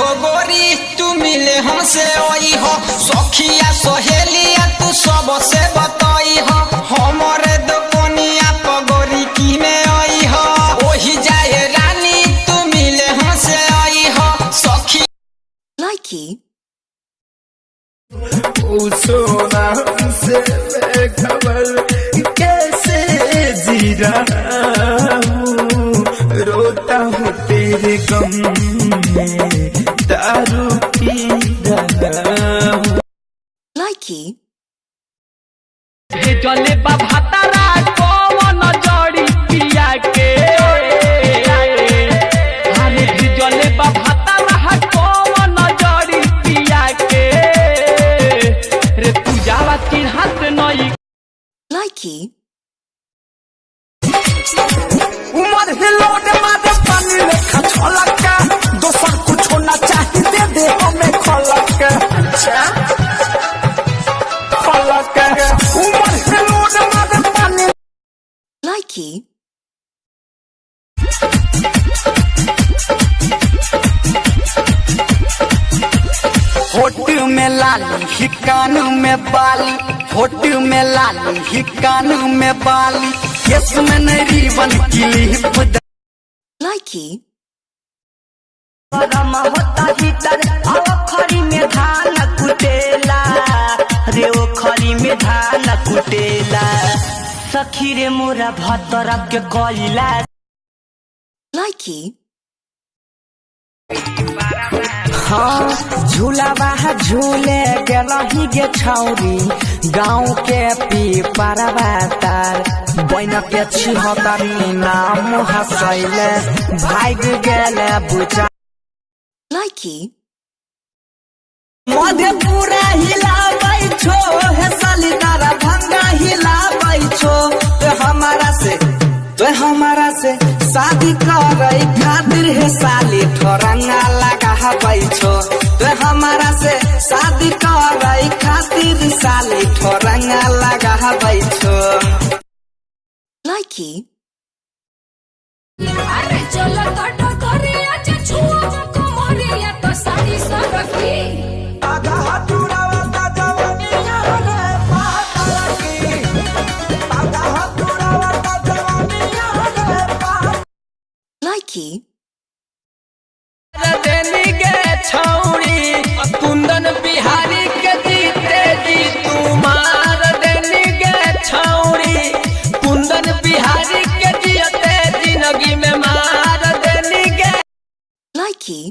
हो गोरी तू मिले हमसे आई हो सखिया सहेलिया तू सबसे बताई हो हमारे दुनिया पर गोरी की में आई हो वही जाए रानी तू मिले हमसे आई हो सखी Likey सोना हमसे खबर कैसे जी रहा हूँ रोता हूँ तेरे गम में दारू पी रहा हूँ Likey जले भातारा कौन जड़ी पिया के अरे जले भातारा कौन जड़ी पिया के रे पूजावा चिन्हत नहीं Likey उमर हिलोड मारे पानी लेखा छलक दोसर कुछ ना चाहिए दे दे हमें खलक खलक उमर हिलोड मारे पानी Likey होट में लाली ही कान में बाली होट में लाली ही कान में बाली केस में नरीबन क्लिप Likey गरम होता भीतर खरी में धान कुटेला रे ओ खरी में धान कुटेला सखी रे मोरा भतरा के कइला Likey हाँ झूला बाहा झूले गेलही गे छौरी गाँव के पी पारवा तार बन के छिहत्तरी नाम हंसैले भाग गेले बुचा Likey मधेपुरा हिलाबै छो हे साली तारा भंगा हिलाबै छो तो हमारा से शादी करे खातिर हे साली ठोरंगा लगाबै छो तो हमारा से शादी करे खातिर साली ठोरंगा लगाबै छो Likey अरे चलो तो करे आज छुआ कमरिया तो साड़ी सरकी आधा हथुरावा जवानिया रे पातला की आधा हथुरावा जवानिया रे Likey देनी गे छौरी कुंदन बिहारी के जीते जी तुम्हार देनी गे छौरी कुंदन बिहारी के जीते जिंदगी में मार देनी गे Likey